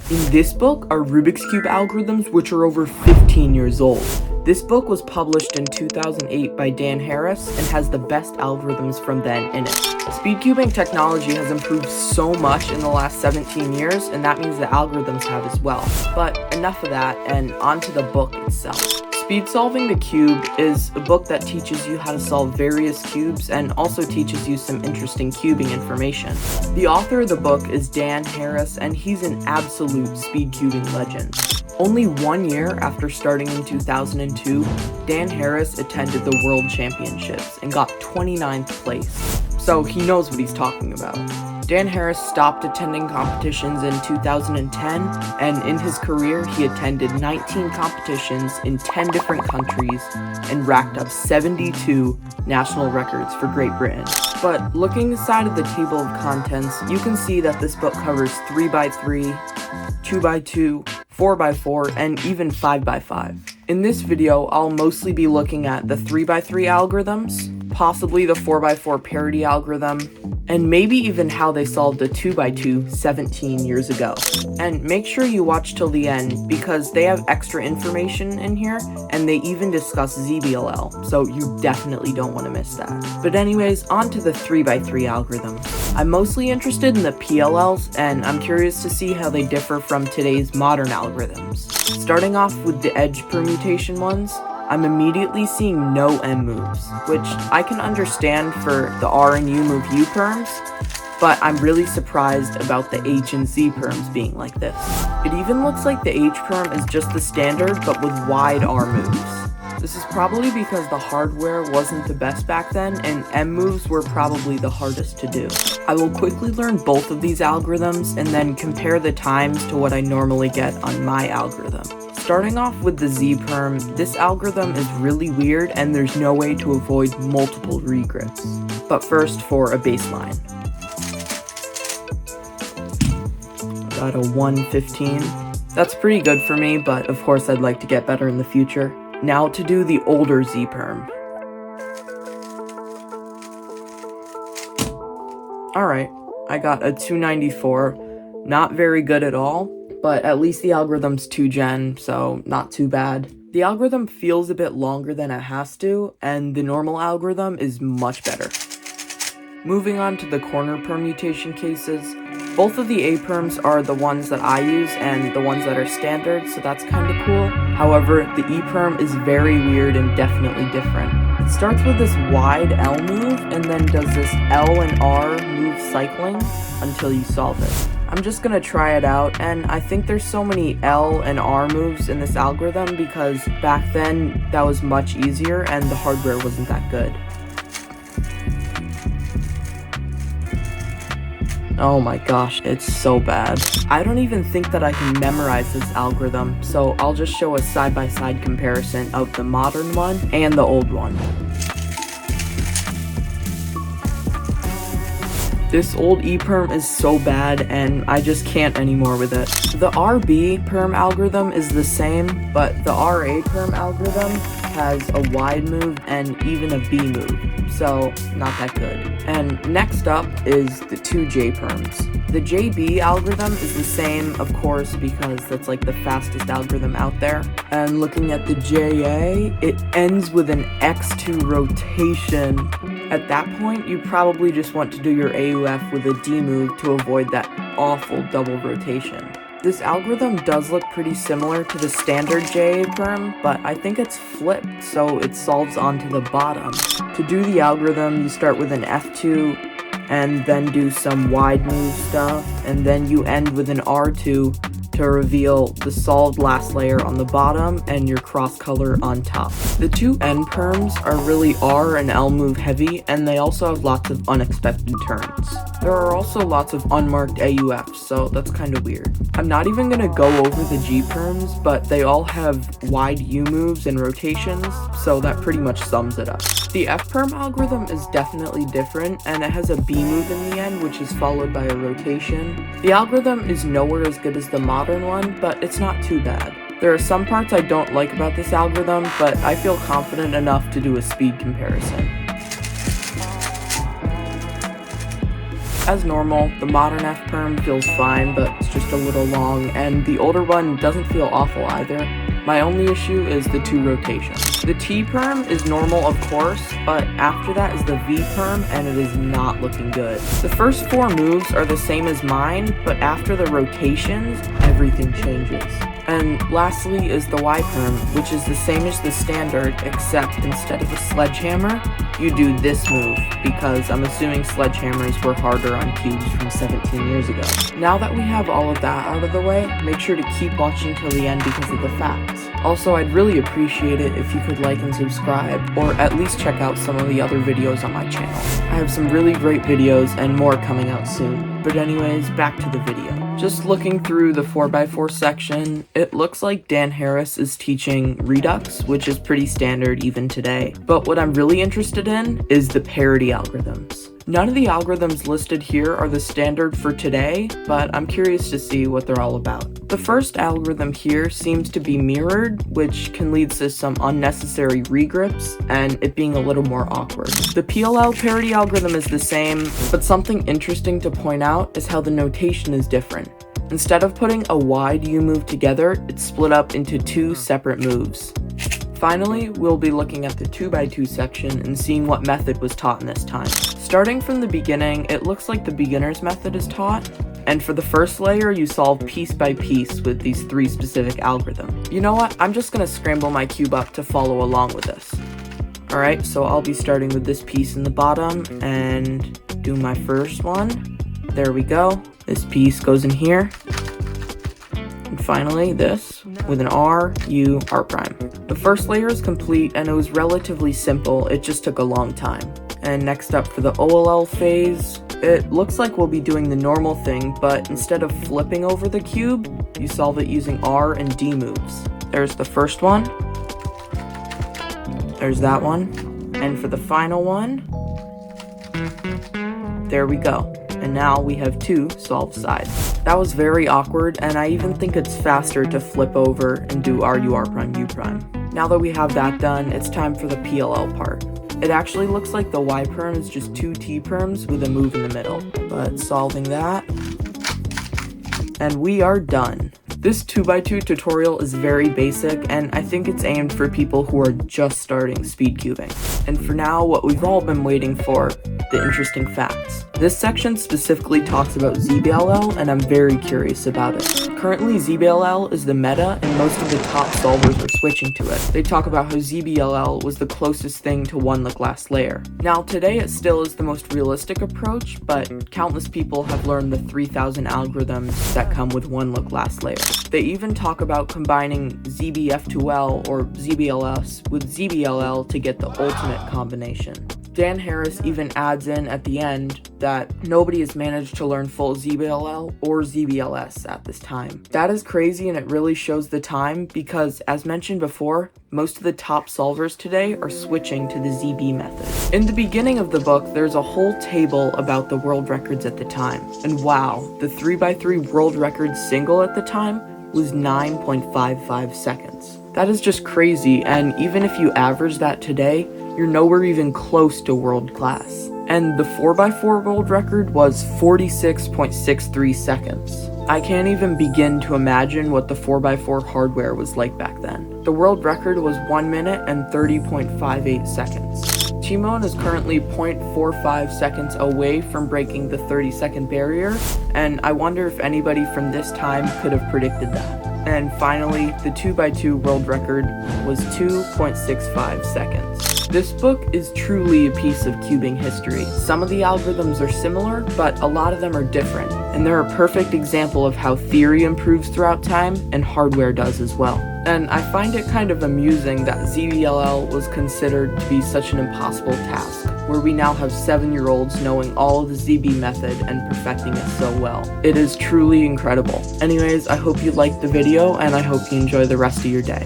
In this book are Rubik's Cube algorithms, which are over 15 years old. This book was published in 2008 by Dan Harris and has the best algorithms from then in it. Speedcubing technology has improved so much in the last 17 years, and that means the algorithms have as well. But enough of that, and onto the book itself. Speedsolving the Cube is a book that teaches you how to solve various cubes and also teaches you some interesting cubing information. The author of the book is Dan Harris, and he's an absolute speedcubing legend. Only 1 year after starting in 2002, Dan Harris attended the World Championships and got 29th place. So he knows what he's talking about. Dan Harris stopped attending competitions in 2010, and in his career, he attended 19 competitions in 10 different countries and racked up 72 national records for Great Britain. But looking inside of the table of contents, you can see that this book covers 3x3, 2x2, 4x4, and even 5x5. In this video, I'll mostly be looking at the 3x3 algorithms, possibly the 4x4 parity algorithm, and maybe even how they solved a 2x2 17 years ago. And make sure you watch till the end because they have extra information in here, and they even discuss ZBLL, so you definitely don't want to miss that. But anyways, on to the 3x3 algorithm. I'm mostly interested in the PLLs, and I'm curious to see how they differ from today's modern algorithms. Starting off with the edge permutation ones, I'm immediately seeing no M moves, which I can understand for the R and U move U perms, but I'm really surprised about the H and Z perms being like this. It even looks like the H perm is just the standard, but with wide R moves. This is probably because the hardware wasn't the best back then, and M moves were probably the hardest to do. I will quickly learn both of these algorithms and then compare the times to what I normally get on my algorithm. Starting off with the Z perm, this algorithm is really weird and there's no way to avoid multiple regrips. But first for a baseline. I got a 115. That's pretty good for me, but of course I'd like to get better in the future. Now to do the older Z perm. Alright, I got a 294. Not very good at all, but at least the algorithm's 2gen, so not too bad. The algorithm feels a bit longer than it has to, and the normal algorithm is much better. Moving on to the corner permutation cases, both of the A perms are the ones that I use and the ones that are standard, so that's kinda cool. However, the E perm is very weird and definitely different. It starts with this wide L move and then does this L and R move cycling until you solve it. I'm just gonna try it out, and I think there's so many L and R moves in this algorithm because back then that was much easier and the hardware wasn't that good. Oh my gosh, it's so bad. I don't even think that I can memorize this algorithm, so I'll just show a side-by-side comparison of the modern one and the old one. This old E perm is so bad and I just can't anymore with it. The RB perm algorithm is the same, but the RA perm algorithm has a wide move and even a B move, so not that good. And next up is the 2J perms. The JB algorithm is the same, of course, because that's like the fastest algorithm out there. And looking at the JA, it ends with an X2 rotation. At that point, you probably just want to do your AUF with a D move to avoid that awful double rotation. This algorithm does look pretty similar to the standard JA perm, but I think it's flipped, so it solves onto the bottom. To do the algorithm, you start with an F2, and then do some wide move stuff, and then you end with an R2 to reveal the solved last layer on the bottom and your cross color on top. The two N perms are really R and L move heavy, and they also have lots of unexpected turns. There are also lots of unmarked AUFs, so that's kinda weird. I'm not even gonna go over the G perms, but they all have wide U moves and rotations, so that pretty much sums it up. The F perm algorithm is definitely different, and it has a B move in the end, which is followed by a rotation. The algorithm is nowhere as good as the modern one, but it's not too bad. There are some parts I don't like about this algorithm, but I feel confident enough to do a speed comparison. As normal, the modern F-perm feels fine, but it's just a little long, and the older one doesn't feel awful either. My only issue is the 2 rotations. The T-perm is normal, of course, but after that is the V-perm, and it is not looking good. The first 4 moves are the same as mine, but after the rotations, everything changes. And lastly is the Y-perm, which is the same as the standard, except instead of a sledgehammer, you do this move, because I'm assuming sledgehammers were harder on cubes from 17 years ago. Now that we have all of that out of the way, make sure to keep watching till the end because of the facts. Also, I'd really appreciate it if you could like and subscribe, or at least check out some of the other videos on my channel. I have some really great videos and more coming out soon. But anyways, back to the video. Just looking through the 4x4 section, it looks like Dan Harris is teaching Redux, which is pretty standard even today. But what I'm really interested in is the parity algorithms. None of the algorithms listed here are the standard for today, but I'm curious to see what they're all about. The first algorithm here seems to be mirrored, which can lead to some unnecessary regrips and it being a little more awkward. The PLL parity algorithm is the same, but something interesting to point out is how the notation is different. Instead of putting a Y to U move together, it's split up into 2 separate moves. Finally, we'll be looking at the 2x2 section and seeing what method was taught in this time. Starting from the beginning, it looks like the beginner's method is taught, and for the first layer, you solve piece by piece with these 3 specific algorithms. You know what? I'm just gonna scramble my cube up to follow along with this. Alright, so I'll be starting with this piece in the bottom and do my first one. There we go. This piece goes in here. And finally, this with an R, U, R prime. The first layer is complete and it was relatively simple, it just took a long time. And next up for the OLL phase, it looks like we'll be doing the normal thing, but instead of flipping over the cube, you solve it using R and D moves. There's the first one. There's that one. And for the final one, there we go. And now we have 2 solved sides. That was very awkward, and I even think it's faster to flip over and do R, U, R prime, U prime. Now that we have that done, it's time for the PLL part. It actually looks like the Y perm is just 2 T perms with a move in the middle. But solving that, and we are done. This 2x2 tutorial is very basic, and I think it's aimed for people who are just starting speed cubing. And for now, what we've all been waiting for, the interesting facts. This section specifically talks about ZBLL, and I'm very curious about it. Currently, ZBLL is the meta, and most of the top solvers are switching to it. They talk about how ZBLL was the closest thing to one-look last layer. Now, today it still is the most realistic approach, but countless people have learned the 3,000 algorithms that come with one-look last layer. They even talk about combining ZBF2L or ZBLS with ZBLL to get the ultimate combination. Dan Harris even adds in at the end that nobody has managed to learn full ZBLL or ZBLS at this time. That is crazy, and it really shows the time because, as mentioned before, most of the top solvers today are switching to the ZB method. In the beginning of the book, there's a whole table about the world records at the time. And wow, the 3x3 world record single at the time was 9.55 seconds. That is just crazy, and even if you average that today, you're nowhere even close to world class. And the 4x4 world record was 46.63 seconds. I can't even begin to imagine what the 4x4 hardware was like back then. The world record was 1 minute and 30.58 seconds. Tymon is currently 0.45 seconds away from breaking the 30-second barrier, and I wonder if anybody from this time could have predicted that. And finally, the 2x2 world record was 2.65 seconds. This book is truly a piece of cubing history. Some of the algorithms are similar, but a lot of them are different, and they're a perfect example of how theory improves throughout time and hardware does as well. And I find it kind of amusing that ZBLL was considered to be such an impossible task, where we now have 7-year-olds knowing all of the ZB method and perfecting it so well. It is truly incredible. Anyways, I hope you liked the video, and I hope you enjoy the rest of your day.